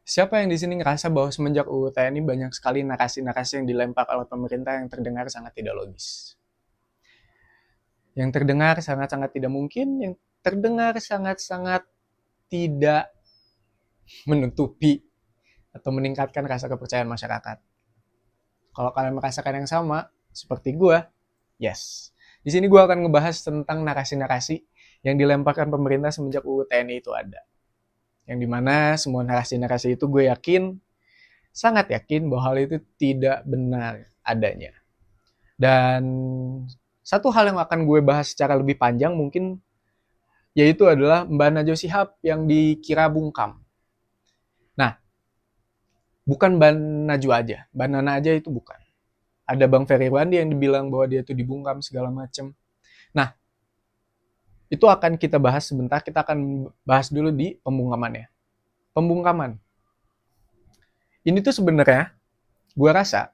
Siapa yang di sini ngerasa bahwa semenjak UU TNI banyak sekali narasi-narasi yang dilempar oleh pemerintah yang terdengar sangat tidak logis. Yang terdengar sangat-sangat tidak mungkin, yang terdengar sangat-sangat tidak menutupi atau meningkatkan rasa kepercayaan masyarakat. Kalau kalian merasakan yang sama, seperti gue, yes. Di sini gue akan ngebahas tentang narasi-narasi yang dilemparkan pemerintah semenjak UU TNI itu ada. Yang dimana semua narasi-narasi itu gue yakin, sangat yakin bahwa hal itu tidak benar adanya. Dan satu hal yang akan gue bahas secara lebih panjang mungkin yaitu adalah Mbak Najwa Shihab yang dikira bungkam. Nah, bukan Mbak Najwa aja, Mbak Nana aja itu bukan. Ada Bang Ferry Wandi yang dibilang bahwa dia itu dibungkam segala macam. Nah, itu akan kita bahas sebentar. Kita akan bahas dulu di pembungkamannya. Pembungkaman. Ini tuh sebenarnya gue rasa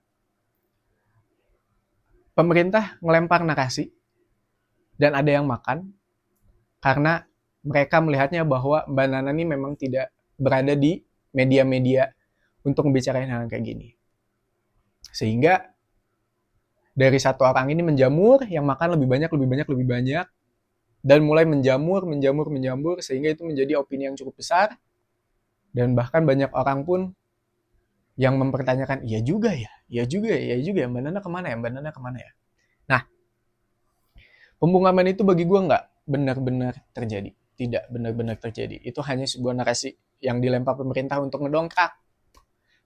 pemerintah ngelempar narasi dan ada yang makan karena mereka melihatnya bahwa Mbak Nana ini memang tidak berada di media-media untuk membicarakan hal kayak gini. Sehingga dari satu orang ini menjamur, yang makan lebih banyak, lebih banyak, lebih banyak, dan mulai menjamur, menjamur, menjamur, sehingga itu menjadi opini yang cukup besar, dan bahkan banyak orang pun yang mempertanyakan, iya juga ya, iya juga ya, Mbak Nana kemana ya, Mbak Nana kemana ya. Nah, pembungkaman itu bagi gue nggak benar-benar terjadi. Tidak benar-benar terjadi. Itu hanya sebuah narasi yang dilempar pemerintah untuk ngedongkrak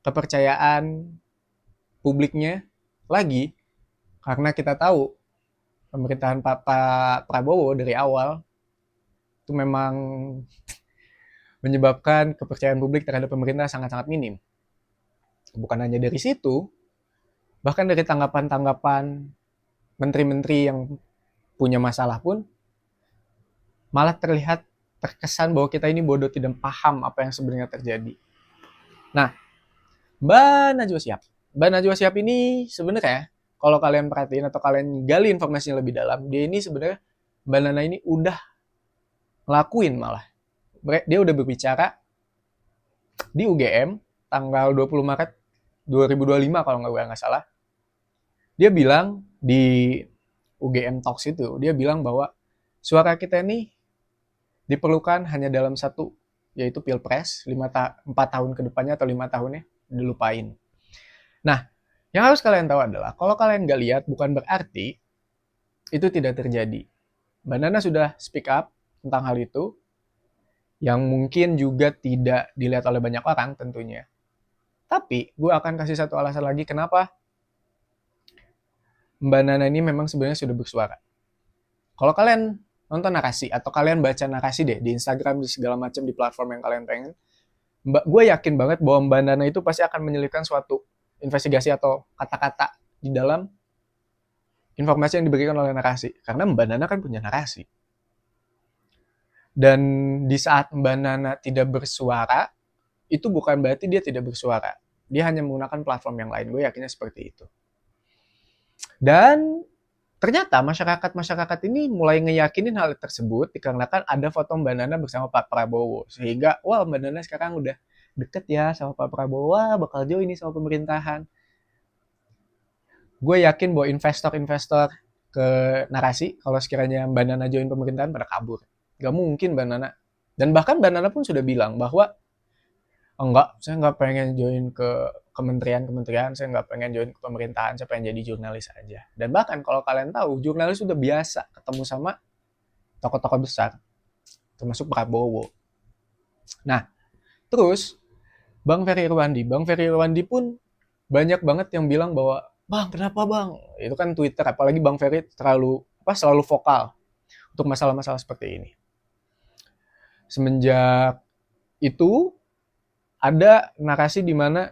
kepercayaan publiknya lagi. Karena kita tahu pemerintahan Pak Prabowo dari awal itu memang menyebabkan kepercayaan publik terhadap pemerintah sangat-sangat minim. Bukan hanya dari situ, bahkan dari tanggapan-tanggapan menteri-menteri yang punya masalah pun malah terlihat terkesan bahwa kita ini bodoh tidak paham apa yang sebenarnya terjadi. Nah, Mbak Najwa Shihab. Mbak Najwa Shihab ini sebenarnya kalau kalian perhatiin atau kalian gali informasinya lebih dalam, dia ini sebenarnya Mbak Nana ini udah ngelakuin malah. Dia udah berbicara di UGM tanggal 20 Maret 2025 kalau nggak salah. Dia bilang di UGM Talks itu, dia bilang bahwa suara kita ini diperlukan hanya dalam satu, yaitu Pilpres 4 tahun ke depannya atau 5 tahunnya dilupain. Nah, yang harus kalian tahu adalah kalau kalian nggak lihat bukan berarti itu tidak terjadi. Mbak Nana sudah speak up tentang hal itu, yang mungkin juga tidak dilihat oleh banyak orang tentunya. Tapi gue akan kasih satu alasan lagi kenapa Mbak Nana ini memang sebenarnya sudah bersuara. Kalau kalian nonton narasi atau kalian baca narasi deh di Instagram, di segala macam di platform yang kalian pengen, gue yakin banget bahwa Mbak Nana itu pasti akan menyelipkan suatu investigasi atau kata-kata di dalam informasi yang diberikan oleh narasi. Karena Mbak Nana kan punya narasi. Dan di saat Mbak Nana tidak bersuara, itu bukan berarti dia tidak bersuara. Dia hanya menggunakan platform yang lain. Gue yakinnya seperti itu. Dan ternyata masyarakat-masyarakat ini mulai ngeyakinin hal tersebut dikarenakan ada foto Mbak Nana bersama Pak Prabowo. Sehingga, wah Mbak Nana sekarang udah deket ya sama Pak Prabowo, wah bakal jauh ini sama pemerintahan. Gue yakin bahwa investor-investor ke narasi, kalau sekiranya Mbak Nana join pemerintahan pada kabur. Gak mungkin Mbak Nana. Dan bahkan Mbak Nana pun sudah bilang bahwa enggak, saya nggak pengen join ke kementerian-kementerian, saya nggak pengen join ke pemerintahan, saya pengen jadi jurnalis aja. Dan bahkan kalau kalian tahu, jurnalis sudah biasa ketemu sama tokoh-tokoh besar, termasuk Prabowo. Nah, terus Bang Ferry Irwandi pun banyak banget yang bilang bahwa, Bang, kenapa Bang? Itu kan Twitter, apalagi Bang Ferry selalu vokal untuk masalah-masalah seperti ini. Semenjak itu, ada narasi di mana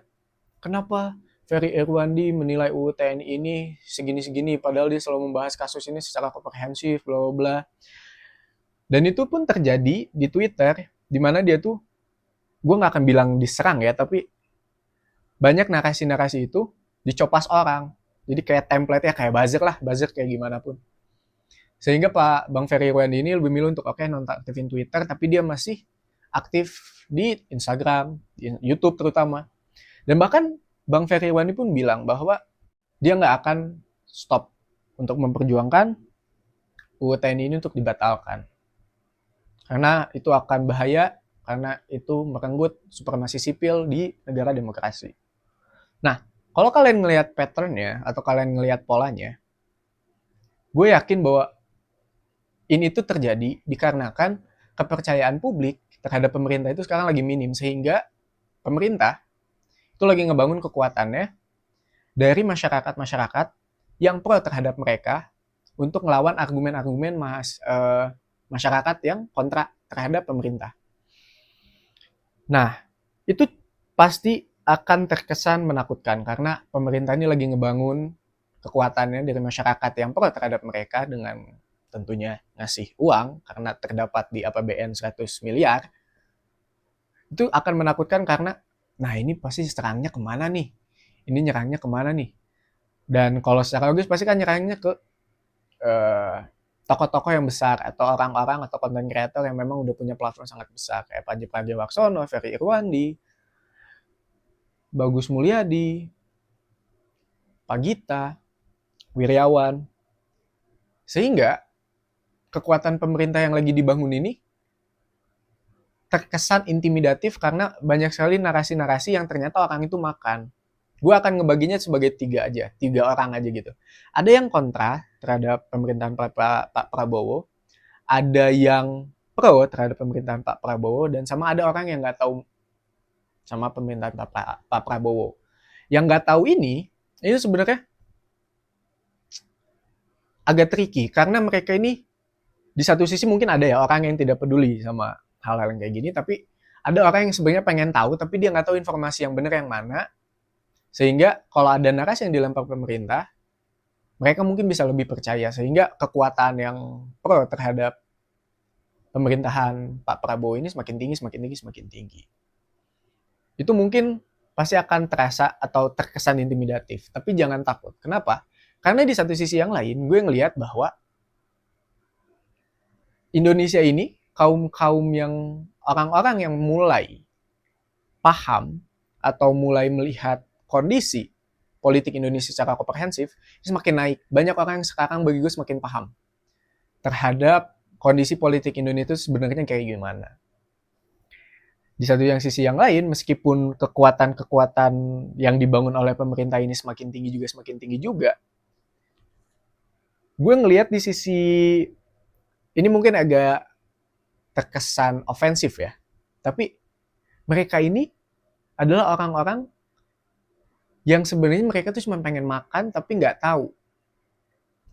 kenapa Ferry Irwandi menilai UU TNI ini segini-segini padahal dia selalu membahas kasus ini secara komprehensif, bla bla bla. Dan itu pun terjadi di Twitter, di mana dia tuh, gue nggak akan bilang diserang ya, tapi banyak narasi-narasi itu dicopas orang. Jadi kayak template-nya kayak buzzer kayak gimana pun. Sehingga Pak Bang Ferry Irwandi ini lebih milih untuk nonton aktifin Twitter, tapi dia masih aktif di Instagram, di YouTube terutama. Dan bahkan Bang Ferry Irwandi pun bilang bahwa dia nggak akan stop untuk memperjuangkan UU TNI ini untuk dibatalkan. Karena itu akan bahaya, karena itu merenggut supremasi sipil di negara demokrasi. Nah, kalau kalian ngelihat pattern-nya atau kalian ngelihat polanya, gue yakin bahwa ini tuh terjadi dikarenakan kepercayaan publik terhadap pemerintah itu sekarang lagi minim, sehingga pemerintah itu lagi ngebangun kekuatannya dari masyarakat-masyarakat yang pro terhadap mereka untuk ngelawan argumen-argumen masyarakat yang kontra terhadap pemerintah. Nah, itu pasti akan terkesan menakutkan karena pemerintah ini lagi ngebangun kekuatannya dari masyarakat yang pro terhadap mereka dengan tentunya ngasih uang karena terdapat di APBN 100 miliar. Itu akan menakutkan karena nah ini pasti serangnya kemana nih? Ini nyerangnya kemana nih? Dan kalau secara logis pasti kan nyerangnya ke eh, tokoh-tokoh yang besar atau orang-orang atau content creator yang memang udah punya platform sangat besar kayak Panji Pragiwaksono, Ferry Irwandi, Bagus Mulyadi, Pagita, Wiryawan. Sehingga kekuatan pemerintah yang lagi dibangun ini terkesan intimidatif karena banyak sekali narasi-narasi yang ternyata orang itu makan. Gue akan ngebaginya sebagai tiga orang aja gitu. Ada yang kontra terhadap pemerintahan Pak Prabowo, ada yang pro terhadap pemerintahan Pak Prabowo, dan sama ada orang yang nggak tahu sama pemerintahan Pak Prabowo. Yang nggak tahu ini sebenarnya agak tricky karena mereka ini di satu sisi mungkin ada ya orang yang tidak peduli sama hal-hal yang kayak gini, tapi ada orang yang sebenarnya pengen tahu tapi dia nggak tahu informasi yang benar yang mana, sehingga kalau ada narasi yang dilempar pemerintah mereka mungkin bisa lebih percaya, sehingga kekuatan yang pro terhadap pemerintahan Pak Prabowo ini semakin tinggi, semakin tinggi, semakin tinggi. Itu mungkin pasti akan terasa atau terkesan intimidatif, tapi jangan takut. Kenapa? Karena di satu sisi yang lain gue ngelihat bahwa Indonesia ini kaum-kaum yang orang-orang yang mulai paham atau mulai melihat kondisi politik Indonesia secara komprehensif semakin naik. Banyak orang yang sekarang bagi gue semakin paham terhadap kondisi politik Indonesia itu sebenarnya kayak gimana. Di satu sisi yang lain, meskipun kekuatan-kekuatan yang dibangun oleh pemerintah ini semakin tinggi juga, gue ngelihat di sisi ini mungkin agak terkesan ofensif ya, tapi mereka ini adalah orang-orang yang sebenarnya mereka tuh cuma pengen makan tapi nggak tahu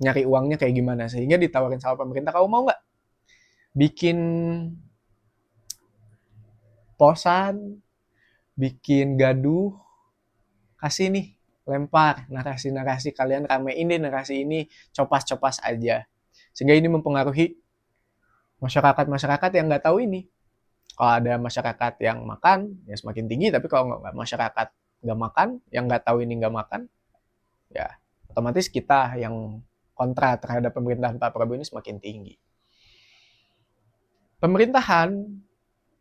nyari uangnya kayak gimana, sehingga ditawarin sama pemerintah, kamu mau nggak bikin posan, bikin gaduh, kasih nih, lempar narasi-narasi, kalian ramein deh narasi ini, copas-copas aja, sehingga ini mempengaruhi masyarakat-masyarakat yang nggak tahu ini. Kalau ada masyarakat yang makan ya semakin tinggi, tapi kalau nggak masyarakat nggak makan, yang nggak tahu ini nggak makan, ya otomatis kita yang kontra terhadap pemerintahan Pak Prabowo ini semakin tinggi. Pemerintahan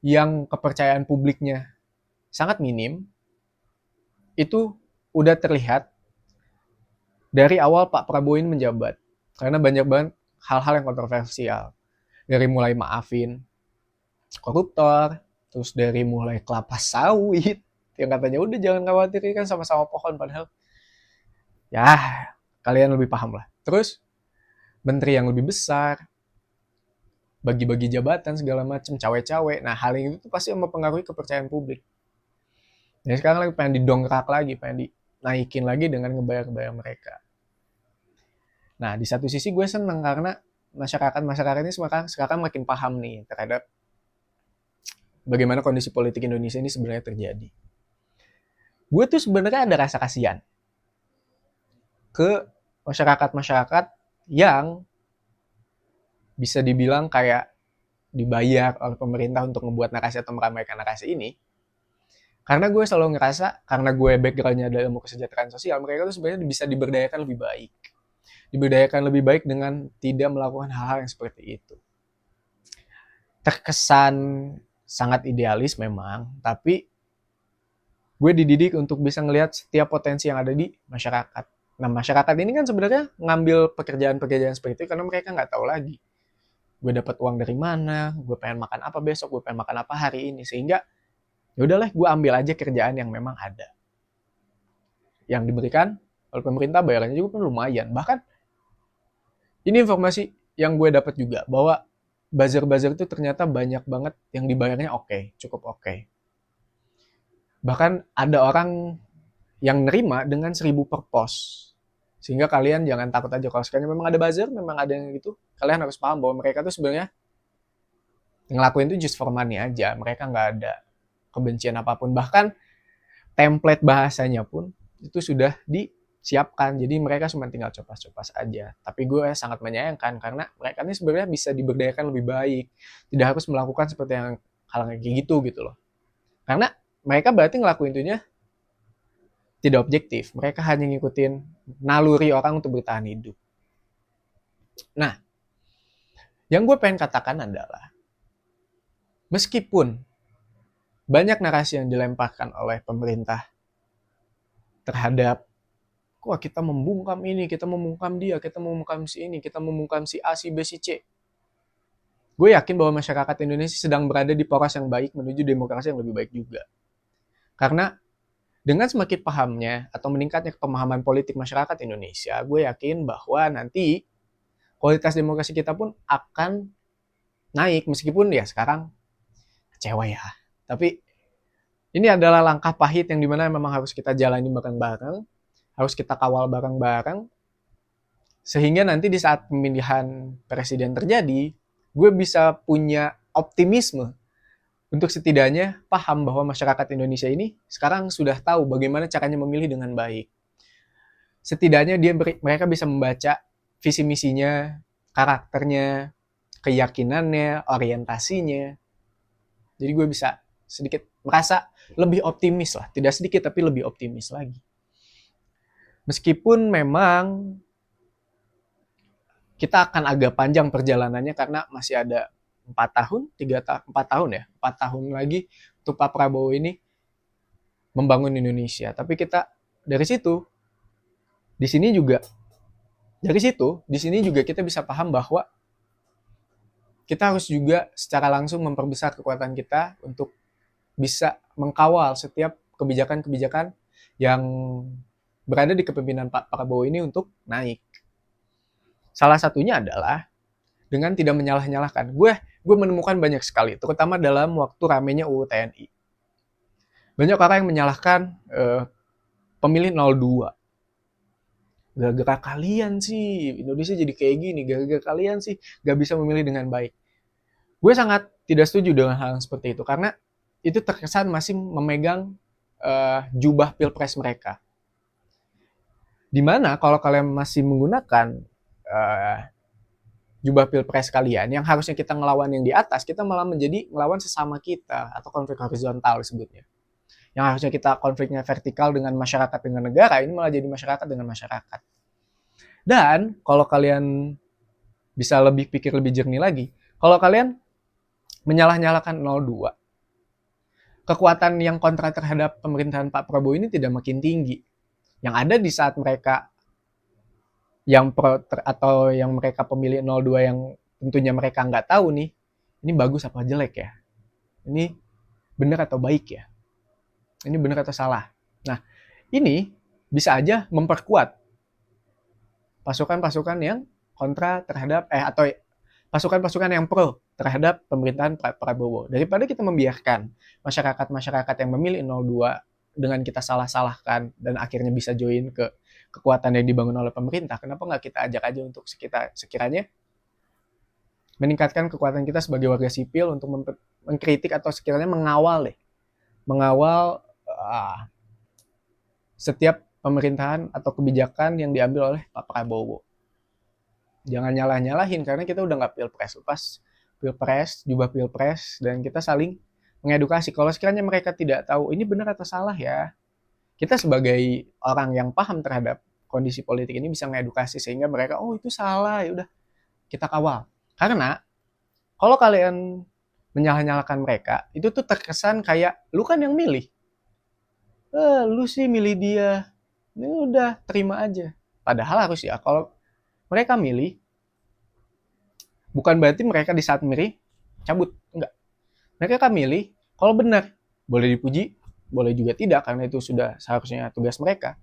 yang kepercayaan publiknya sangat minim, itu udah terlihat dari awal Pak Prabowo ini menjabat. Karena banyak banget hal-hal yang kontroversial. Dari mulai maafin koruptor, terus dari mulai kelapa sawit, yang katanya udah jangan khawatir kan sama-sama pohon, padahal ya kalian lebih paham lah. Terus menteri yang lebih besar, bagi-bagi jabatan segala macam, cawe-cawe. Nah hal ini tuh pasti mempengaruhi kepercayaan publik. Jadi sekarang lagi pengen didongkrak lagi, pengen dinaikin lagi dengan ngebayar-bayar mereka. Nah di satu sisi gue seneng karena masyarakat ini sekarang makin paham nih terhadap bagaimana kondisi politik Indonesia ini sebenarnya terjadi. Gue tuh sebenarnya ada rasa kasihan ke masyarakat-masyarakat yang bisa dibilang kayak dibayar oleh pemerintah untuk membuat narasi atau meramaikan narasi ini. Karena gue selalu ngerasa, karena gue backgroundnya adalah ilmu kesejahteraan sosial, mereka tuh sebenarnya bisa diberdayakan lebih baik. Diberdayakan lebih baik dengan tidak melakukan hal-hal yang seperti itu. Terkesan sangat idealis memang, tapi gue dididik untuk bisa ngelihat setiap potensi yang ada di masyarakat. Nah, masyarakat ini kan sebenarnya ngambil pekerjaan-pekerjaan seperti itu karena mereka nggak tahu lagi. Gue dapat uang dari mana, gue pengen makan apa besok, gue pengen makan apa hari ini. Sehingga ya udahlah, gue ambil aja kerjaan yang memang ada. Yang diberikan oleh pemerintah bayarannya juga pun lumayan. Bahkan ini informasi yang gue dapat juga bahwa buzzer-buzzer itu ternyata banyak banget yang dibayarnya oke, cukup oke. Bahkan ada orang yang nerima dengan 1.000 per pos. Sehingga kalian jangan takut aja kalau sekalian memang ada buzzer, memang ada yang gitu. Kalian harus paham bahwa mereka tuh sebenarnya ngelakuin itu just for money aja. Mereka nggak ada kebencian apapun. Bahkan template bahasanya pun itu sudah disiapkan. Jadi mereka cuma tinggal copas-copas aja. Tapi gue sangat menyayangkan karena mereka ini sebenarnya bisa diberdayakan lebih baik. Tidak harus melakukan seperti yang hal kayak gitu loh. Karena mereka berarti ngelakuin itunya tidak objektif. Mereka hanya ngikutin naluri orang untuk bertahan hidup. Nah, yang gue pengen katakan adalah meskipun banyak narasi yang dilemparkan oleh pemerintah terhadap wah kita membungkam ini, kita membungkam dia, kita membungkam si ini, kita membungkam si A, si B, si C. Gue yakin bahwa masyarakat Indonesia sedang berada di poros yang baik menuju demokrasi yang lebih baik juga. Karena dengan semakin pahamnya atau meningkatnya pemahaman politik masyarakat Indonesia, gue yakin bahwa nanti kualitas demokrasi kita pun akan naik meskipun ya sekarang kecewa ya. Tapi ini adalah langkah pahit yang dimana memang harus kita jalani bareng-bareng, harus kita kawal bareng-bareng, sehingga nanti di saat pemilihan presiden terjadi, gue bisa punya optimisme untuk setidaknya paham bahwa masyarakat Indonesia ini sekarang sudah tahu bagaimana caranya memilih dengan baik. Setidaknya mereka bisa membaca visi misinya, karakternya, keyakinannya, orientasinya. Jadi gue bisa sedikit merasa lebih optimis lah. Tidak sedikit tapi lebih optimis lagi. Meskipun memang kita akan agak panjang perjalanannya karena masih ada 4 tahun lagi untuk Pak Prabowo ini membangun Indonesia. Tapi kita dari situ, di sini juga kita bisa paham bahwa kita harus juga secara langsung memperbesar kekuatan kita untuk bisa mengkawal setiap kebijakan-kebijakan yang berada di kepemimpinan Pak Prabowo ini untuk naik. Salah satunya adalah dengan tidak menyalah-nyalahkan. Gue menemukan banyak sekali, terutama dalam waktu ramenya UU TNI. Banyak orang yang menyalahkan pemilih 02. Gara-gara kalian sih Indonesia jadi kayak gini, gara-gara kalian sih gak bisa memilih dengan baik. Gue sangat tidak setuju dengan hal seperti itu, karena itu terkesan masih memegang jubah pilpres mereka. Dimana kalau kalian masih menggunakan jubah pilpres kalian, yang harusnya kita ngelawan yang di atas, kita malah menjadi ngelawan sesama kita, atau konflik horizontal disebutnya. Yang harusnya kita konfliknya vertikal dengan masyarakat dengan negara, ini malah jadi masyarakat dengan masyarakat. Dan kalau kalian bisa lebih pikir lebih jernih lagi, kalau kalian menyalah-nyalakan 02, kekuatan yang kontra terhadap pemerintahan Pak Prabowo ini tidak makin tinggi. Yang ada di saat mereka yang pro atau yang mereka pemilih 02 yang tentunya mereka nggak tahu nih, ini bagus apa jelek ya? Ini benar atau baik ya? Ini benar atau salah? Nah, ini bisa aja memperkuat pasukan-pasukan yang kontra terhadap atau pasukan-pasukan yang pro terhadap pemerintahan Pak Prabowo. Daripada kita membiarkan masyarakat-masyarakat yang memilih 02 dengan kita salah-salahkan dan akhirnya bisa join ke kekuatan yang dibangun oleh pemerintah, kenapa nggak kita ajak aja untuk sekiranya meningkatkan kekuatan kita sebagai warga sipil untuk mengkritik atau sekiranya mengawal setiap pemerintahan atau kebijakan yang diambil oleh Pak Prabowo. Jangan nyalah-nyalahin karena kita udah nggak pilpres, lepas pilpres, jubah pilpres, dan kita saling mengedukasi. Kalau sekiranya mereka tidak tahu ini benar atau salah ya, kita sebagai orang yang paham terhadap kondisi politik ini bisa mengedukasi sehingga mereka, oh itu salah, ya udah kita kawal. Karena kalau kalian menyalah-nyalahkan mereka, itu tuh terkesan kayak, lu kan yang milih. Lu sih milih dia. Ini udah, terima aja. Padahal harus ya, kalau mereka milih, bukan berarti mereka di saat milih, cabut. Enggak. Mereka kan milih, kalau benar, boleh dipuji, boleh juga tidak, karena itu sudah seharusnya tugas mereka.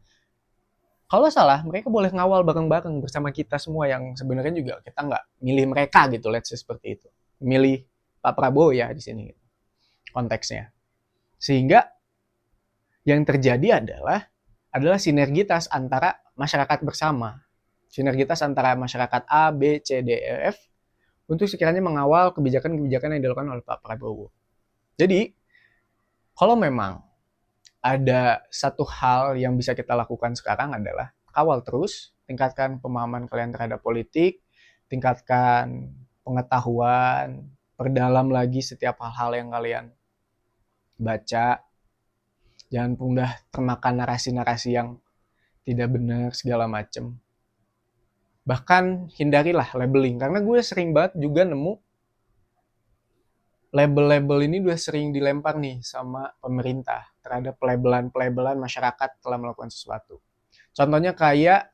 Kalau salah, mereka boleh ngawal bareng-bareng bersama kita semua yang sebenarnya juga kita nggak milih mereka gitu, let's say seperti itu. Milih Pak Prabowo ya di sini konteksnya. Sehingga yang terjadi adalah sinergitas antara masyarakat bersama. Sinergitas antara masyarakat A, B, C, D, E, F untuk sekiranya mengawal kebijakan-kebijakan yang dilakukan oleh Pak Prabowo. Jadi, kalau memang ada satu hal yang bisa kita lakukan sekarang adalah kawal terus, tingkatkan pemahaman kalian terhadap politik, tingkatkan pengetahuan, perdalam lagi setiap hal-hal yang kalian baca, jangan mudah termakan narasi-narasi yang tidak benar segala macem. Bahkan hindarilah labeling, karena gue sering banget juga nemu label-label ini udah sering dilempar nih sama pemerintah terhadap pelabelan-pelabelan masyarakat telah melakukan sesuatu. Contohnya kayak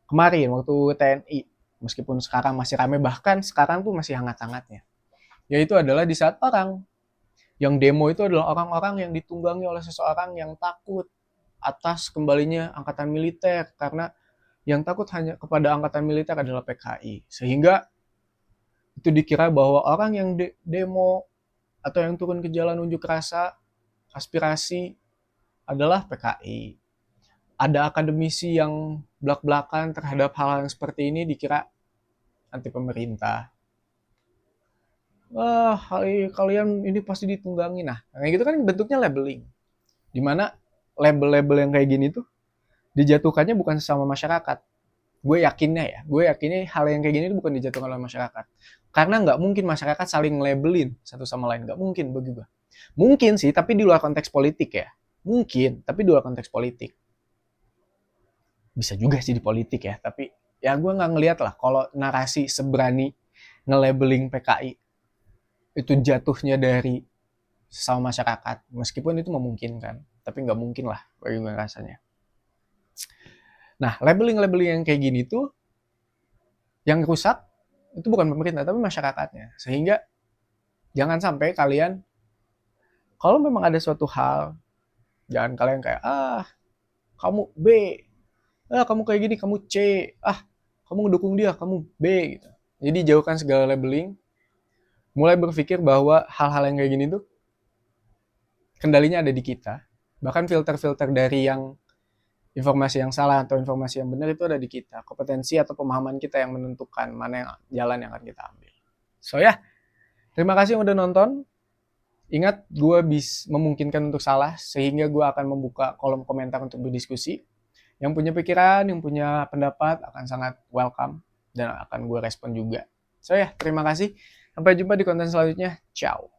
kemarin waktu TNI, meskipun sekarang masih rame, bahkan sekarang tuh masih hangat-hangatnya. Yaitu adalah di saat orang yang demo itu adalah orang-orang yang ditunggangi oleh seseorang yang takut atas kembalinya angkatan militer, karena yang takut hanya kepada angkatan militer adalah PKI. Sehingga itu dikira bahwa orang yang demo atau yang turun ke jalan unjuk rasa aspirasi adalah PKI. Ada akademisi yang belak-belakan terhadap hal yang seperti ini dikira anti pemerintah. Wah, kalian ini pasti ditunggangi. Nah, kayak gitu kan bentuknya labeling. Dimana label-label yang kayak gini tuh dijatuhkannya bukan sesama masyarakat. Gue yakinnya hal yang kayak gini tuh bukan dijatuhkan oleh masyarakat. Karena nggak mungkin masyarakat saling labelin satu sama lain. Nggak mungkin bagi gue. Mungkin sih, tapi di luar konteks politik ya. Mungkin, tapi di luar konteks politik. Bisa juga sih di politik ya, tapi ya gue nggak ngeliat lah kalau narasi seberani nge-labeling PKI itu jatuhnya dari sesama masyarakat. Meskipun itu memungkinkan, tapi nggak mungkin lah bagi gue rasanya. Nah, labeling-labeling yang kayak gini tuh, yang rusak itu bukan pemerintah, tapi masyarakatnya. Sehingga jangan sampai kalian, kalau memang ada suatu hal, jangan kalian kayak, kamu B, kamu kayak gini, kamu C, kamu ngedukung dia, kamu B, gitu. Jadi jauhkan segala labeling, mulai berpikir bahwa hal-hal yang kayak gini tuh, kendalinya ada di kita. Bahkan filter-filter dari yang informasi yang salah atau informasi yang benar itu ada di kita. Kompetensi atau pemahaman kita yang menentukan mana yang jalan yang akan kita ambil. So ya, terima kasih yang udah nonton. Ingat, gue memungkinkan untuk salah, sehingga gue akan membuka kolom komentar untuk berdiskusi. Yang punya pikiran, yang punya pendapat akan sangat welcome dan akan gue respon juga. So ya, terima kasih. Sampai jumpa di konten selanjutnya. Ciao.